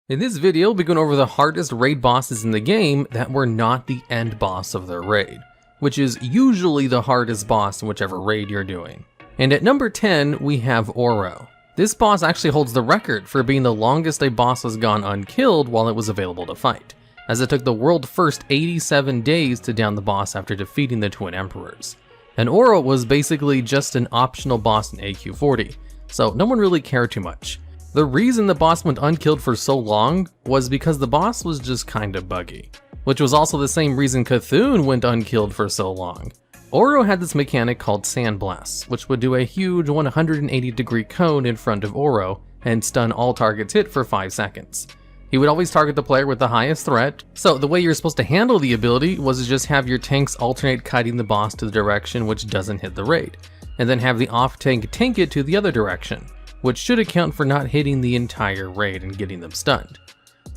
In this video, we'll be going over the hardest raid bosses in the game that were not the end boss of their raid, which is usually the hardest boss in whichever raid you're doing. And at number 10, we have Ouro. This boss actually holds the record for being the longest a boss has gone unkilled while it was available to fight, as it took the world first 87 days to down the boss after defeating the Twin Emperors. And Ouro was basically just an optional boss in AQ40, so no one really cared too much. The reason the boss went unkilled for so long was because the boss was just kinda buggy, which was also the same reason Cthulhu went unkilled for so long. Ouro had this mechanic called Sandblast, which would do a huge 180-degree cone in front of Ouro and stun all targets hit for 5 seconds. He would always target the player with the highest threat, so the way you're supposed to handle the ability was to just have your tanks alternate kiting the boss to the direction which doesn't hit the raid, and then have the off tank tank it to the other direction, which should account for not hitting the entire raid and getting them stunned.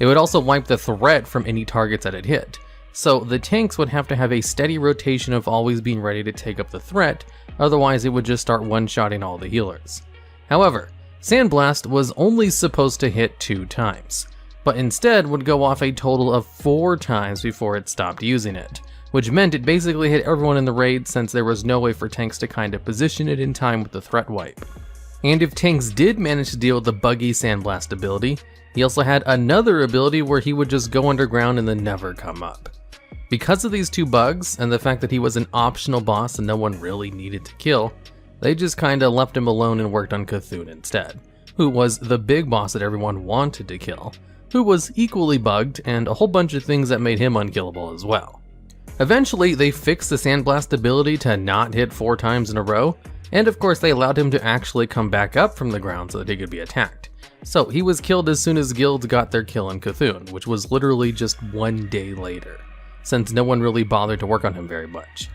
It would also wipe the threat from any targets that it hit, so the tanks would have to have a steady rotation of always being ready to take up the threat, otherwise it would just start one-shotting all the healers. However, Sandblast was only supposed to hit 2 times, but instead would go off a total of 4 times before it stopped using it, which meant it basically hit everyone in the raid since there was no way for tanks to kind of position it in time with the threat wipe. And if tanks did manage to deal with the buggy Sandblast ability, he also had another ability where he would just go underground and then never come up. Because of these 2 bugs, and the fact that he was an optional boss and no one really needed to kill, they just kinda left him alone and worked on Cthulhu instead, who was the big boss that everyone wanted to kill, who was equally bugged and a whole bunch of things that made him unkillable as well. Eventually, they fixed the Sandblast ability to not hit 4 times in a row, and of course they allowed him to actually come back up from the ground so that he could be attacked. So he was killed as soon as guilds got their kill on Cthulhu, which was literally just 1 day later, since no one really bothered to work on him very much.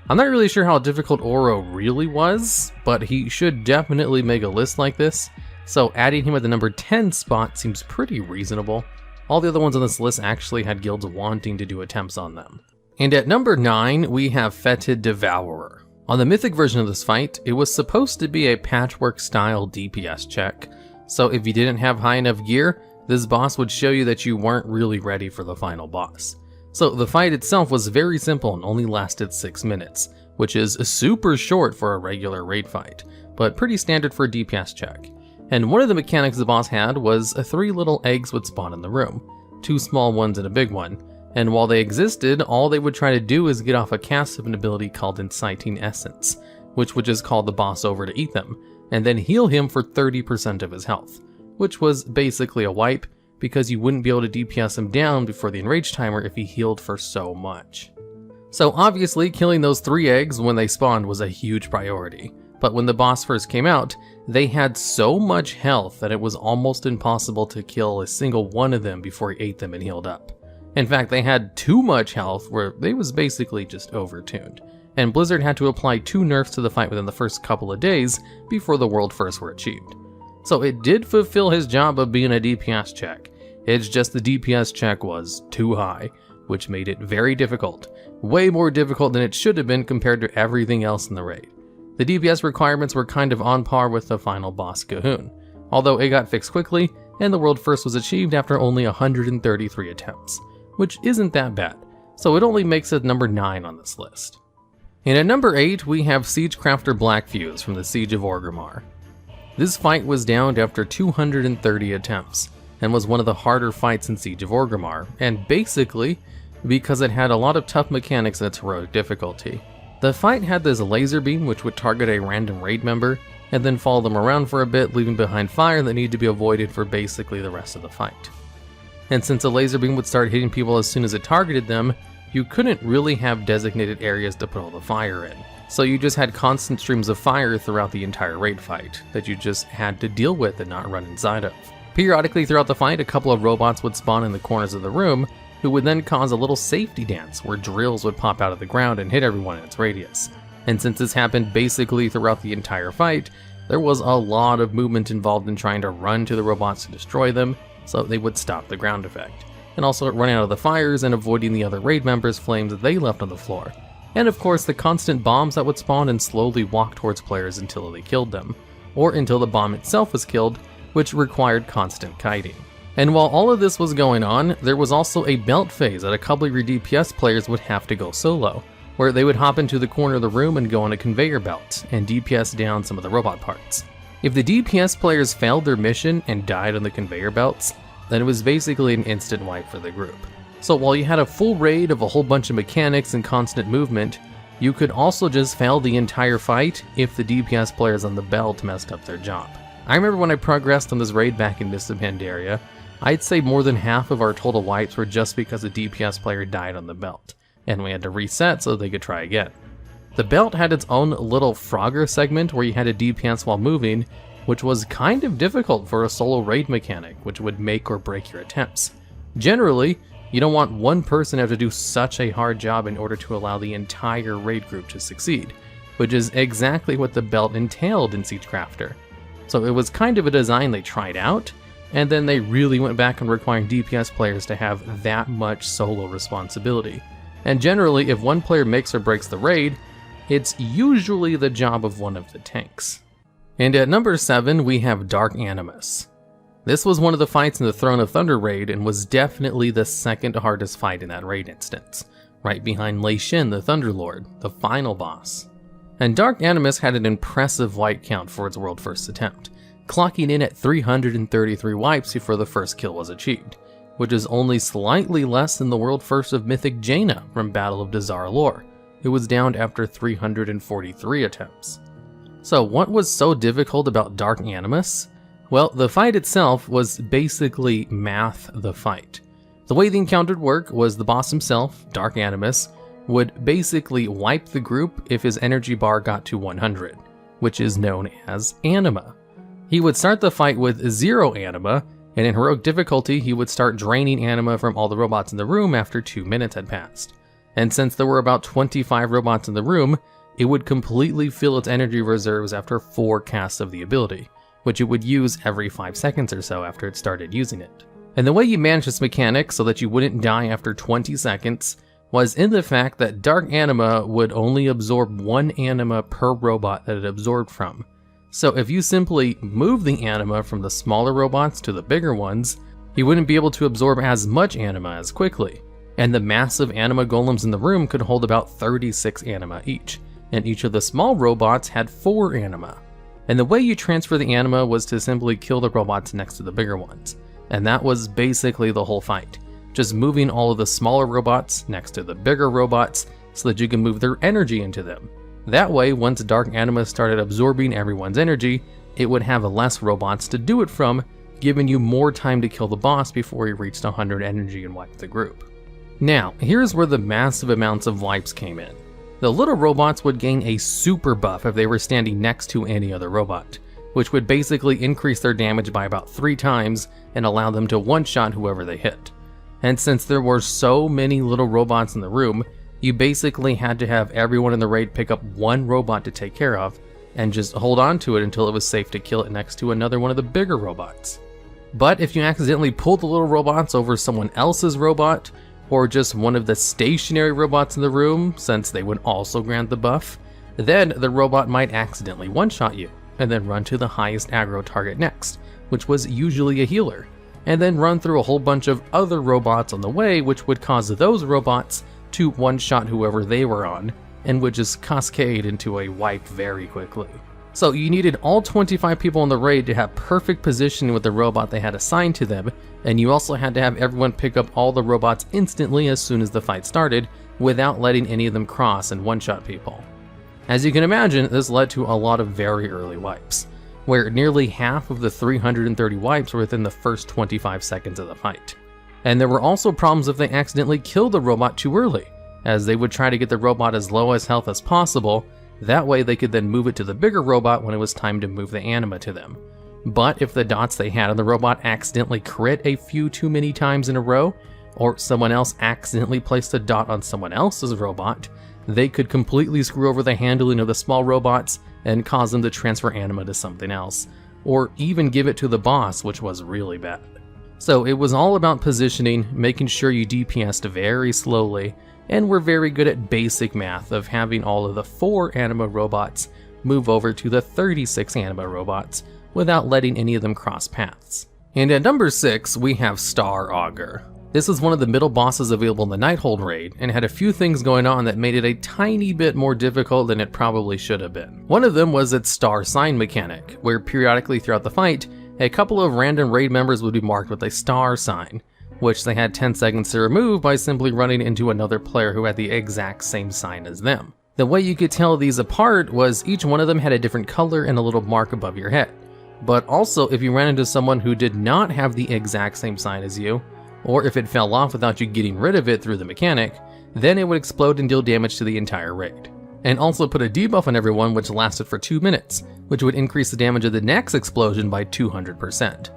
I'm not really sure how difficult Ouro really was, but he should definitely make a list like this, so adding him at the number 10 spot seems pretty reasonable. All the other ones on this list actually had guilds wanting to do attempts on them. And at number 9, we have Fetid Devourer. On the mythic version of this fight, it was supposed to be a patchwork style DPS check, so if you didn't have high enough gear, this boss would show you that you weren't really ready for the final boss. So the fight itself was very simple and only lasted 6 minutes, which is super short for a regular raid fight, but pretty standard for a DPS check. And one of the mechanics the boss had was 3 little eggs would spawn in the room, 2 small ones and a big one. And while they existed, all they would try to do is get off a cast of an ability called Inciting Essence, which would just call the boss over to eat them, and then heal him for 30% of his health, which was basically a wipe, because you wouldn't be able to DPS him down before the enrage timer if he healed for so much. So obviously, killing those 3 eggs when they spawned was a huge priority, but when the boss first came out, they had so much health that it was almost impossible to kill a single one of them before he ate them and healed up. In fact, they had too much health where they was basically just overtuned, and Blizzard had to apply 2 nerfs to the fight within the first couple of days before the world firsts were achieved. So it did fulfill his job of being a DPS check, it's just the DPS check was too high, which made it very difficult, way more difficult than it should have been compared to everything else in the raid. The DPS requirements were kind of on par with the final boss Cthulhu, although it got fixed quickly, and the world first was achieved after only 133 attempts. Which isn't that bad, so it only makes it number 9 on this list. And at number 8, we have Siegecrafter Blackfuse from the Siege of Orgrimmar. This fight was downed after 230 attempts, and was one of the harder fights in Siege of Orgrimmar, and basically, because it had a lot of tough mechanics in its heroic difficulty. The fight had this laser beam which would target a random raid member, and then follow them around for a bit, leaving behind fire that needed to be avoided for basically the rest of the fight. And since a laser beam would start hitting people as soon as it targeted them, you couldn't really have designated areas to put all the fire in. So you just had constant streams of fire throughout the entire raid fight that you just had to deal with and not run inside of. Periodically throughout the fight, a couple of robots would spawn in the corners of the room, who would then cause a little safety dance where drills would pop out of the ground and hit everyone in its radius. And since this happened basically throughout the entire fight, there was a lot of movement involved in trying to run to the robots to destroy them, so they would stop the ground effect, and also running out of the fires and avoiding the other raid members' flames that they left on the floor, and of course the constant bombs that would spawn and slowly walk towards players until they killed them, or until the bomb itself was killed, which required constant kiting. And while all of this was going on, there was also a belt phase that a couple of your DPS players would have to go solo, where they would hop into the corner of the room and go on a conveyor belt and DPS down some of the robot parts. If the DPS players failed their mission and died on the conveyor belts, then it was basically an instant wipe for the group. So while you had a full raid of a whole bunch of mechanics and constant movement, you could also just fail the entire fight if the DPS players on the belt messed up their job. I remember when I progressed on this raid back in Mists of Pandaria, I'd say more than half of our total wipes were just because a DPS player died on the belt, and we had to reset so they could try again. The belt had its own little Frogger segment where you had to DPS while moving, which was kind of difficult for a solo raid mechanic, which would make or break your attempts. Generally, you don't want one person to have to do such a hard job in order to allow the entire raid group to succeed, which is exactly what the belt entailed in Siegecrafter. So it was kind of a design they tried out, and then they really went back on requiring DPS players to have that much solo responsibility. And generally, if one player makes or breaks the raid, it's usually the job of one of the tanks. And at number 7, we have Dark Animus. This was one of the fights in the Throne of Thunder raid and was definitely the second hardest fight in that raid instance, right behind Lei Shin the Thunderlord, the final boss. And Dark Animus had an impressive wipe count for its world first attempt, clocking in at 333 wipes before the first kill was achieved, which is only slightly less than the world first of Mythic Jaina from Battle of Dazar Lore. It was downed after 343 attempts. So what was so difficult about Dark Animus? Well, the fight itself was basically math the fight. The way the encounter would work was the boss himself, Dark Animus, would basically wipe the group if his energy bar got to 100, which is known as anima. He would start the fight with 0 anima, and in heroic difficulty he would start draining anima from all the robots in the room after 2 minutes had passed. And since there were about 25 robots in the room, it would completely fill its energy reserves after 4 casts of the ability, which it would use every 5 seconds or so after it started using it. And the way you managed this mechanic so that you wouldn't die after 20 seconds was in the fact that Dark Anima would only absorb 1 anima per robot that it absorbed from. So if you simply move the anima from the smaller robots to the bigger ones, you wouldn't be able to absorb as much anima as quickly. And the massive anima golems in the room could hold about 36 anima each, and each of the small robots had 4 anima. And the way you transfer the anima was to simply kill the robots next to the bigger ones. And that was basically the whole fight. Just moving all of the smaller robots next to the bigger robots so that you can move their energy into them. That way, once Dark Animus started absorbing everyone's energy, it would have less robots to do it from, giving you more time to kill the boss before he reached 100 energy and wiped the group. Now, here's where the massive amounts of wipes came in. The little robots would gain a super buff if they were standing next to any other robot, which would basically increase their damage by about 3 times and allow them to one-shot whoever they hit. And since there were so many little robots in the room, you basically had to have everyone in the raid pick up 1 robot to take care of, and just hold on to it until it was safe to kill it next to another one of the bigger robots. But if you accidentally pulled the little robots over someone else's robot, or just one of the stationary robots in the room, since they would also grant the buff, then the robot might accidentally one-shot you, and then run to the highest aggro target next, which was usually a healer, and then run through a whole bunch of other robots on the way, which would cause those robots to one-shot whoever they were on, and would just cascade into a wipe very quickly. So you needed all 25 people in the raid to have perfect positioning with the robot they had assigned to them, and you also had to have everyone pick up all the robots instantly as soon as the fight started, without letting any of them cross and one-shot people. As you can imagine, this led to a lot of very early wipes, where nearly half of the 330 wipes were within the first 25 seconds of the fight. And there were also problems if they accidentally killed the robot too early, as they would try to get the robot as low as health as possible. That way they could then move it to the bigger robot when it was time to move the anima to them. But if the dots they had on the robot accidentally crit a few too many times in a row, or someone else accidentally placed a dot on someone else's robot, they could completely screw over the handling of the small robots and cause them to transfer anima to something else, or even give it to the boss, which was really bad. So it was all about positioning, making sure you DPS'd very slowly, and were very good at basic math of having all of the 4 anima robots move over to the 36 anima robots without letting any of them cross paths. And at number 6, we have Star Augur. This was one of the middle bosses available in the Nighthold raid, and had a few things going on that made it a tiny bit more difficult than it probably should have been. One of them was its star sign mechanic, where periodically throughout the fight, a couple of random raid members would be marked with a star sign, which they had 10 seconds to remove by simply running into another player who had the exact same sign as them. The way you could tell these apart was each one of them had a different color and a little mark above your head. But also, if you ran into someone who did not have the exact same sign as you, or if it fell off without you getting rid of it through the mechanic, then it would explode and deal damage to the entire raid. And also put a debuff on everyone which lasted for 2 minutes, which would increase the damage of the next explosion by 200%.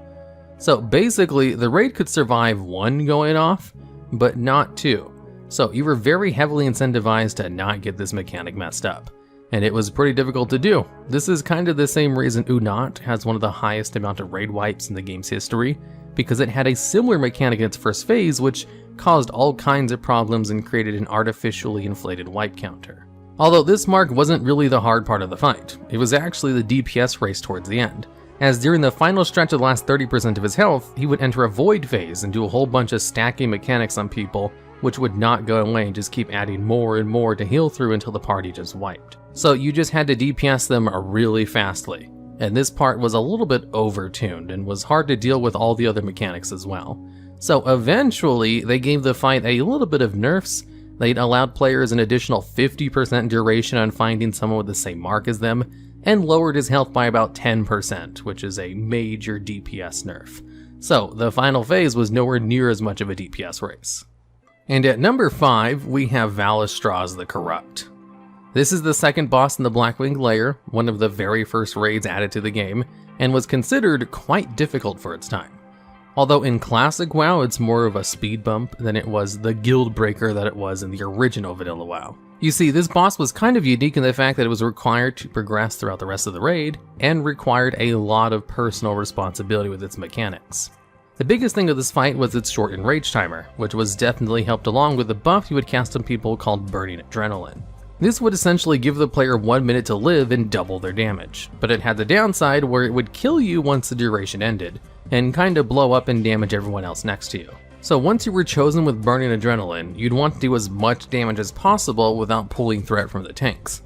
So basically, the raid could survive 1 going off, but not 2. So you were very heavily incentivized to not get this mechanic messed up. And it was pretty difficult to do. This is kind of the same reason Unat has one of the highest amount of raid wipes in the game's history, because it had a similar mechanic in its first phase which caused all kinds of problems and created an artificially inflated wipe counter. Although this mark wasn't really the hard part of the fight, it was actually the DPS race towards the end, as during the final stretch of the last 30% of his health, he would enter a void phase and do a whole bunch of stacking mechanics on people which would not go away and just keep adding more and more to heal through until the party just wiped. So you just had to DPS them really fastly. And this part was a little bit over-tuned and was hard to deal with all the other mechanics as well. So eventually, they gave the fight a little bit of nerfs. They'd allowed players an additional 50% duration on finding someone with the same mark as them, and lowered his health by about 10%, which is a major DPS nerf. So the final phase was nowhere near as much of a DPS race. And at number 5, we have Vaelastrasz the Corrupt. This is the second boss in the Blackwing layer, one of the very first raids added to the game, and was considered quite difficult for its time. Although in classic WoW it's more of a speed bump than it was the guild breaker that it was in the original vanilla WoW. You see, this boss was kind of unique in the fact that it was required to progress throughout the rest of the raid, and required a lot of personal responsibility with its mechanics. The biggest thing of this fight was its shortened rage timer, which was definitely helped along with the buff you would cast on people called Burning Adrenaline. This would essentially give the player 1 minute to live and double their damage, but it had the downside where it would kill you once the duration ended, and kinda blow up and damage everyone else next to you. So once you were chosen with Burning Adrenaline, you'd want to do as much damage as possible without pulling threat from the tanks,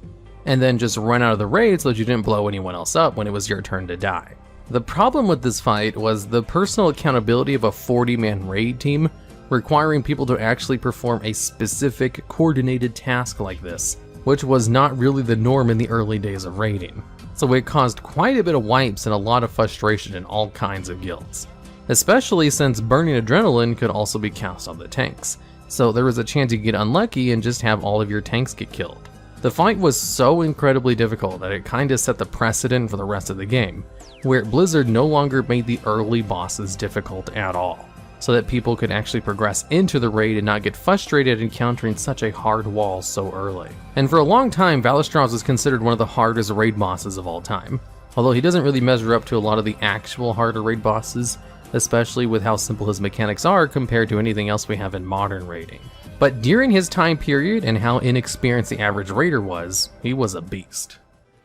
and then just run out of the raid so that you didn't blow anyone else up when it was your turn to die. The problem with this fight was the personal accountability of a 40-man raid team, requiring people to actually perform a specific coordinated task like this, which was not really the norm in the early days of raiding. So it caused quite a bit of wipes and a lot of frustration in all kinds of guilds. Especially since Burning Adrenaline could also be cast on the tanks, so there was a chance you could get unlucky and just have all of your tanks get killed. The fight was so incredibly difficult that it kinda set the precedent for the rest of the game, where Blizzard no longer made the early bosses difficult at all, so that people could actually progress into the raid and not get frustrated encountering such a hard wall so early. And for a long time, Vaelastrasz was considered one of the hardest raid bosses of all time, although he doesn't really measure up to a lot of the actual harder raid bosses, especially with how simple his mechanics are compared to anything else we have in modern raiding. But during his time period and how inexperienced the average raider was, he was a beast.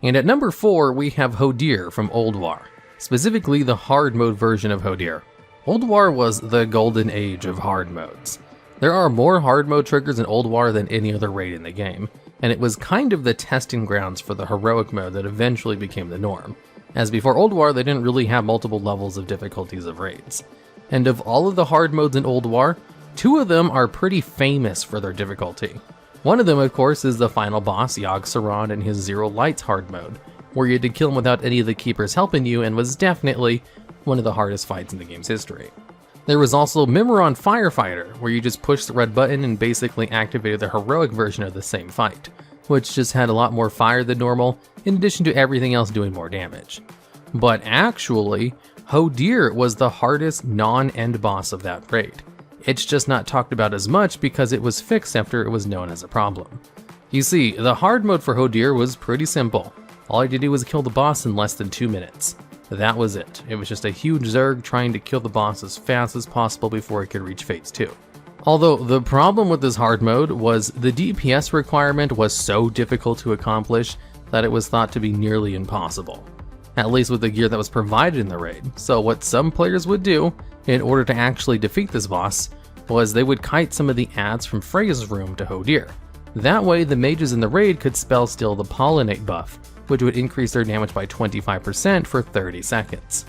And at number 4, we have Hodir from Old War, specifically the hard mode version of Hodir. Old War was the golden age of hard modes. There are more hard mode triggers in Old War than any other raid in the game, and it was kind of the testing grounds for the heroic mode that eventually became the norm, as before Old War they didn't really have multiple levels of difficulties of raids. And of all of the hard modes in Old War, 2 of them are pretty famous for their difficulty. One of them, of course, is the final boss, Yogg-Saron, in his Zero Lights hard mode, where you had to kill him without any of the keepers helping you, and was definitely one of the hardest fights in the game's history. There was also Mimiron Firefighter, where you just pushed the red button and basically activated the heroic version of the same fight, which just had a lot more fire than normal, in addition to everything else doing more damage. But actually, Hodir was the hardest non-end boss of that raid. It's just not talked about as much because it was fixed after it was known as a problem. You see, the hard mode for Hodir was pretty simple. All I had to do was kill the boss in less than 2 minutes. That was it. It was just a huge Zerg trying to kill the boss as fast as possible before it could reach phase 2. Although the problem with this hard mode was the DPS requirement was so difficult to accomplish that it was thought to be nearly impossible. at least with the gear that was provided in the raid. So what some players would do in order to actually defeat this boss was they would kite some of the adds from Freya's room to Hodir. That way the mages in the raid could spell steal the pollinate buff, which would increase their damage by 25% for 30 seconds.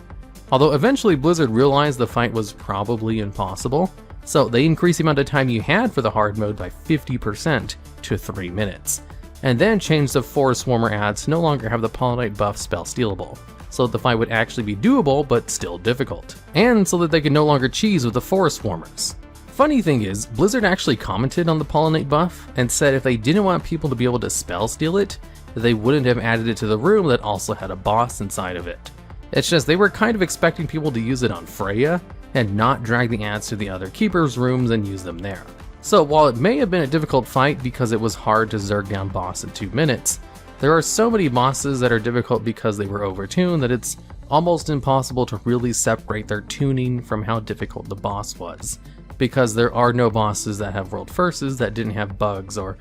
Although eventually Blizzard realized the fight was probably impossible, so they increased the amount of time you had for the hard mode by 50% to 3 minutes, and then changed the Forest Swarmer adds to no longer have the pollinate buff spell stealable, so that the fight would actually be doable but still difficult, and so that they could no longer cheese with the Forest Swarmers. Funny thing is, Blizzard actually commented on the pollinate buff and said if they didn't want people to be able to spell steal it, they wouldn't have added it to the room that also had a boss inside of it. It's just they were kind of expecting people to use it on Freya and not drag the adds to the other keepers' rooms and use them there. So while it may have been a difficult fight because it was hard to zerg down boss in 2 minutes, there are so many bosses that are difficult because they were overtuned that it's almost impossible to really separate their tuning from how difficult the boss was, because there are no bosses that have world firsts that didn't have bugs or,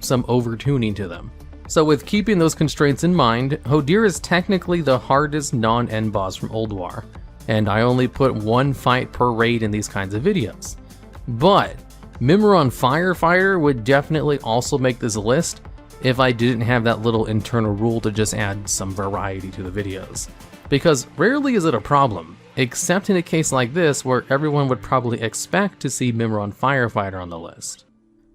some overtuning to them. So with keeping those constraints in mind, Hodir is technically the hardest non-end boss from Old War, and I only put 1 fight per raid in these kinds of videos. But Mimiron Firefighter would definitely also make this list if I didn't have that little internal rule to just add some variety to the videos. Because rarely is it a problem, except in a case like this where everyone would probably expect to see Mimiron Firefighter on the list.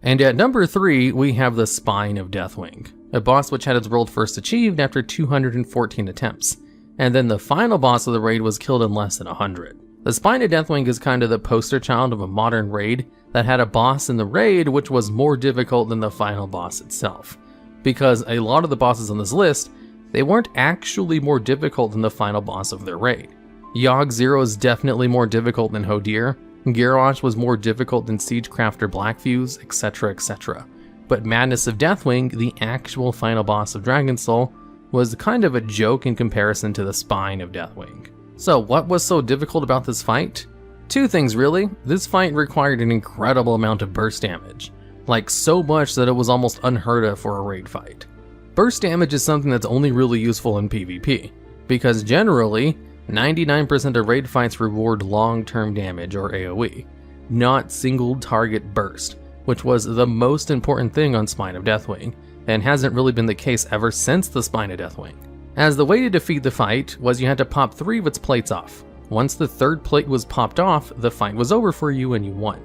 And at number 3, we have the Spine of Deathwing, a boss which had its world first achieved after 214 attempts, and then the final boss of the raid was killed in less than 100. The Spine of Deathwing is kind of the poster child of a modern raid that had a boss in the raid which was more difficult than the final boss itself, because a lot of the bosses on this list, they weren't actually more difficult than the final boss of their raid. Yogg Zero is definitely more difficult than Hodir, Garrosh was more difficult than Siegecrafter Blackfuse, etc, etc. But Madness of Deathwing, the actual final boss of Dragon Soul, was kind of a joke in comparison to the Spine of Deathwing. So what was so difficult about this fight? 2 things really. This fight required an incredible amount of burst damage, like so much that it was almost unheard of for a raid fight. Burst damage is something that's only really useful in PvP, because generally, 99% of raid fights reward long-term damage or AoE, not single target burst, which was the most important thing on Spine of Deathwing, and hasn't really been the case ever since the Spine of Deathwing. As the way to defeat the fight was you had to pop 3 of its plates off. Once the 3rd plate was popped off, the fight was over for you and you won.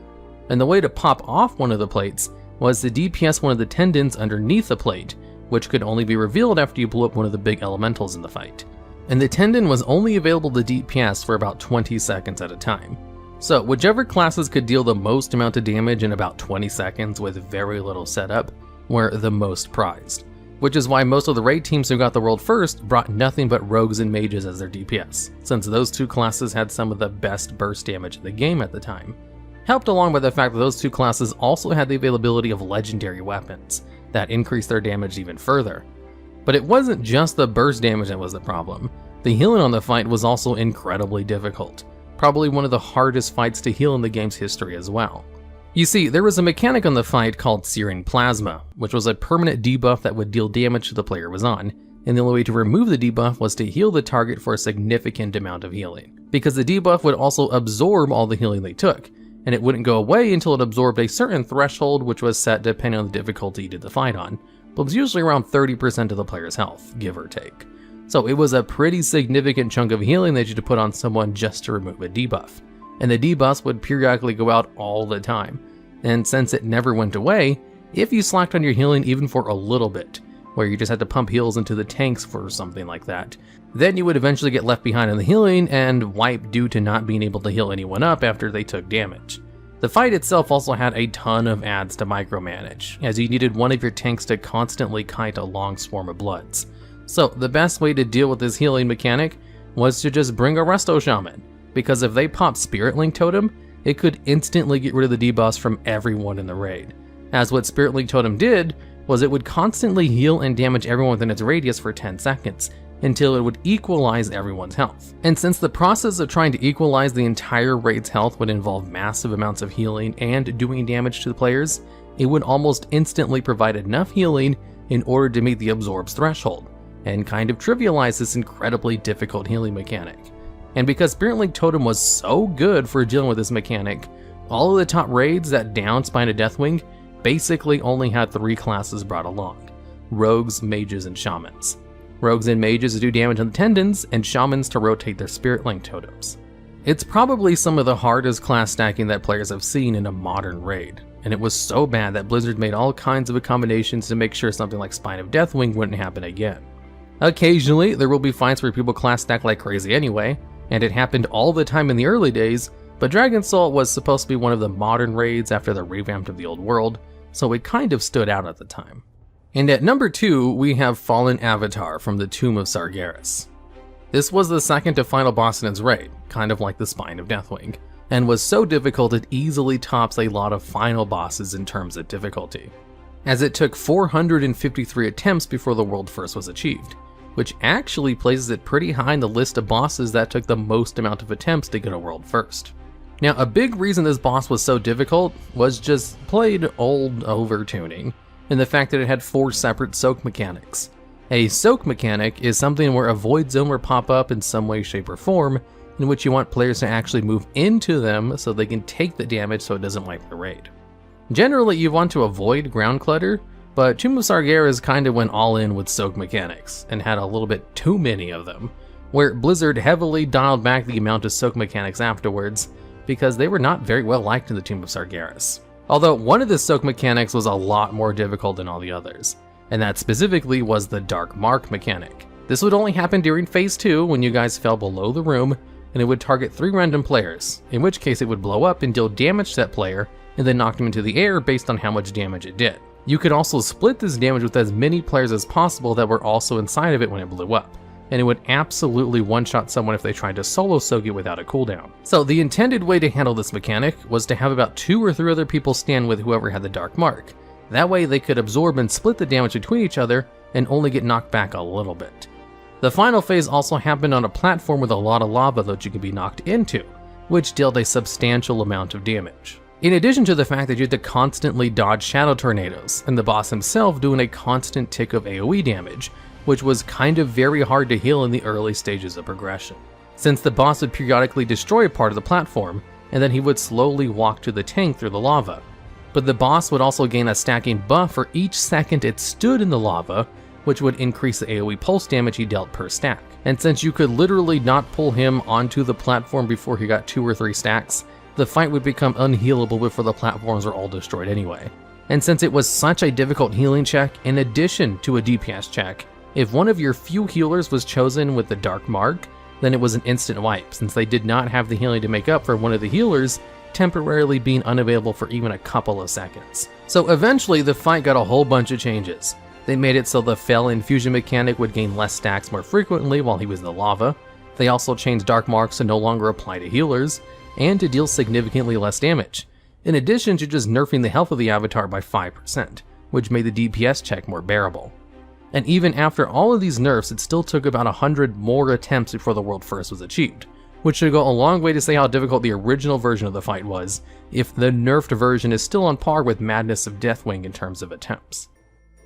And the way to pop off one of the plates was to DPS one of the tendons underneath the plate, which could only be revealed after you blew up one of the big elementals in the fight. And the tendon was only available to DPS for about 20 seconds at a time. So whichever classes could deal the most amount of damage in about 20 seconds with very little setup were the most prized. Which is why most of the raid teams who got the world first brought nothing but rogues and mages as their DPS, since those 2 classes had some of the best burst damage in the game at the time. Helped along by the fact that those 2 classes also had the availability of legendary weapons that increased their damage even further. But it wasn't just the burst damage that was the problem. The healing on the fight was also incredibly difficult, probably one of the hardest fights to heal in the game's history as well. You see, there was a mechanic on the fight called Searing Plasma, which was a permanent debuff that would deal damage to the player was on, and the only way to remove the debuff was to heal the target for a significant amount of healing, because the debuff would also absorb all the healing they took, and it wouldn't go away until it absorbed a certain threshold which was set depending on the difficulty you did the fight on, but was usually around 30% of the player's health, give or take. So it was a pretty significant chunk of healing that you had to put on someone just to remove a debuff. And the debuffs would periodically go out all the time. And since it never went away, if you slacked on your healing even for a little bit, where you just had to pump heals into the tanks for something like that, then you would eventually get left behind on the healing and wipe due to not being able to heal anyone up after they took damage. The fight itself also had a ton of adds to micromanage, as you needed one of your tanks to constantly kite a long swarm of bloods. So the best way to deal with this healing mechanic was to just bring a Resto Shaman, because if they popped Spirit Link Totem, it could instantly get rid of the debuffs from everyone in the raid. As what Spirit Link Totem did was it would constantly heal and damage everyone within its radius for 10 seconds, until it would equalize everyone's health. And since the process of trying to equalize the entire raid's health would involve massive amounts of healing and doing damage to the players, it would almost instantly provide enough healing in order to meet the absorbs threshold, and kind of trivialized this incredibly difficult healing mechanic. And because Spirit Link Totem was so good for dealing with this mechanic, all of the top raids that downed Spine of Deathwing basically only had 3 classes brought along: rogues, mages, and shamans. Rogues and mages do damage on the tendons, and shamans to rotate their Spirit Link totems. It's probably some of the hardest class stacking that players have seen in a modern raid, and it was so bad that Blizzard made all kinds of accommodations to make sure something like Spine of Deathwing wouldn't happen again. Occasionally, there will be fights where people class stack like crazy anyway, and it happened all the time in the early days, but Dragon Soul was supposed to be one of the modern raids after the revamp of the old world, so it kind of stood out at the time. And at number 2, we have Fallen Avatar from the Tomb of Sargeras. This was the second to final boss in its raid, kind of like the Spine of Deathwing, and was so difficult it easily tops a lot of final bosses in terms of difficulty, as it took 453 attempts before the world first was achieved, which actually places it pretty high in the list of bosses that took the most amount of attempts to get a world first. Now, a big reason this boss was so difficult was just plain old overtuning, and the fact that it had 4 separate soak mechanics. A soak mechanic is something where a void zone will pop up in some way, shape, or form, in which you want players to actually move into them so they can take the damage so it doesn't wipe the raid. Generally, you want to avoid ground clutter, but Tomb of Sargeras kind of went all in with soak mechanics, and had a little bit too many of them, where Blizzard heavily dialed back the amount of soak mechanics afterwards, because they were not very well liked in the Tomb of Sargeras. Although one of the soak mechanics was a lot more difficult than all the others, and that specifically was the Dark Mark mechanic. This would only happen during Phase 2 when you guys fell below the room, and it would target 3 random players, in which case it would blow up and deal damage to that player, and then knock them into the air based on how much damage it did. You could also split this damage with as many players as possible that were also inside of it when it blew up, and it would absolutely one-shot someone if they tried to solo soak it without a cooldown. So the intended way to handle this mechanic was to have about 2 or 3 other people stand with whoever had the Dark Mark. That way they could absorb and split the damage between each other and only get knocked back a little bit. The final phase also happened on a platform with a lot of lava that you could be knocked into, which dealt a substantial amount of damage. In addition to the fact that you had to constantly dodge shadow tornadoes, and the boss himself doing a constant tick of AoE damage, which was kind of very hard to heal in the early stages of progression, since the boss would periodically destroy a part of the platform, and then he would slowly walk to the tank through the lava. But the boss would also gain a stacking buff for each second it stood in the lava, which would increase the AoE pulse damage he dealt per stack. And since you could literally not pull him onto the platform before he got 2 or 3 stacks, the fight would become unhealable before the platforms were all destroyed anyway. And since it was such a difficult healing check, in addition to a DPS check, if one of your few healers was chosen with the Dark Mark, then it was an instant wipe, since they did not have the healing to make up for one of the healers temporarily being unavailable for even a couple of seconds. So eventually the fight got a whole bunch of changes. They made it so the Fel Infusion mechanic would gain less stacks more frequently while he was in the lava. They also changed Dark Marks to no longer apply to healers, and to deal significantly less damage, in addition to just nerfing the health of the avatar by 5%, which made the DPS check more bearable. And even after all of these nerfs, it still took about 100 more attempts before the world first was achieved, which should go a long way to say how difficult the original version of the fight was, if the nerfed version is still on par with Madness of Deathwing in terms of attempts.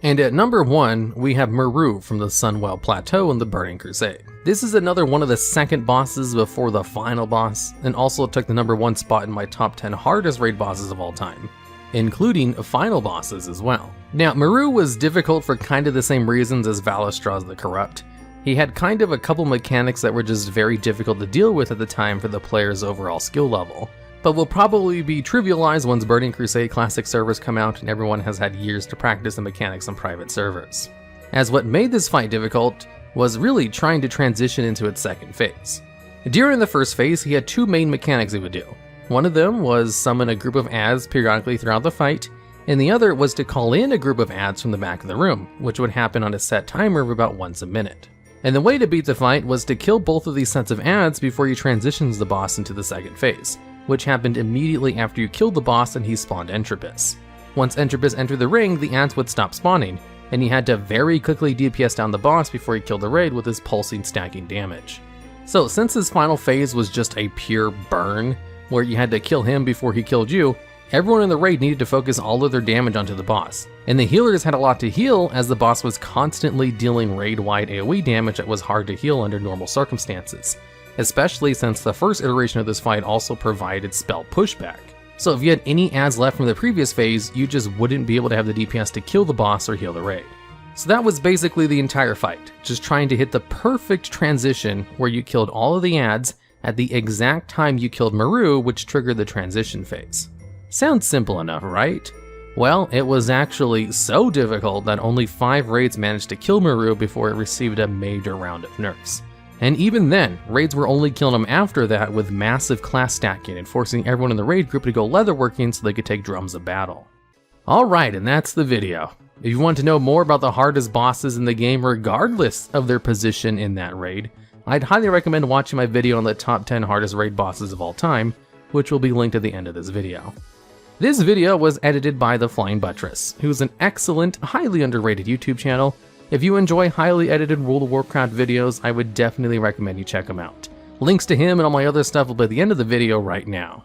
And at number 1, we have Meru from the Sunwell Plateau in the Burning Crusade. This is another one of the second bosses before the final boss, and also took the number 1 spot in my top 10 hardest raid bosses of all time, including final bosses as well. Now, Meru was difficult for kind of the same reasons as Vaelastrasz the Corrupt. He had kind of a couple mechanics that were just very difficult to deal with at the time for the player's overall skill level, but will probably be trivialized once Burning Crusade Classic servers come out and everyone has had years to practice the mechanics on private servers. As what made this fight difficult was really trying to transition into its second phase. During the first phase, he had 2 main mechanics he would do. One of them was summon a group of adds periodically throughout the fight, and the other was to call in a group of adds from the back of the room, which would happen on a set timer of about once a minute. And the way to beat the fight was to kill both of these sets of adds before you transitions the boss into the second phase, which happened immediately after you killed the boss and he spawned Entropus. Once Entropus entered the ring, the adds would stop spawning, and he had to very quickly DPS down the boss before he killed the raid with his pulsing stacking damage. So since his final phase was just a pure burn, where you had to kill him before he killed you, Everyone in the raid needed to focus all of their damage onto the boss, and the healers had a lot to heal as the boss was constantly dealing raid-wide AoE damage that was hard to heal under normal circumstances, especially since the first iteration of this fight also provided spell pushback. So if you had any adds left from the previous phase, you just wouldn't be able to have the DPS to kill the boss or heal the raid. So that was basically the entire fight, just trying to hit the perfect transition where you killed all of the adds at the exact time you killed Meru, which triggered the transition phase. Sounds simple enough, right? Well, it was actually so difficult that only 5 raids managed to kill Meru before it received a major round of nerfs. And even then, raids were only killing him after that with massive class stacking and forcing everyone in the raid group to go leatherworking so they could take drums of battle. Alright, and that's the video. If you want to know more about the hardest bosses in the game regardless of their position in that raid, I'd highly recommend watching my video on the top 10 hardest raid bosses of all time, which will be linked at the end of this video. This video was edited by the Flying Buttress, who's an excellent, highly underrated YouTube channel. If you enjoy highly edited World of Warcraft videos, I would definitely recommend you check him out. Links to him and all my other stuff will be at the end of the video right now.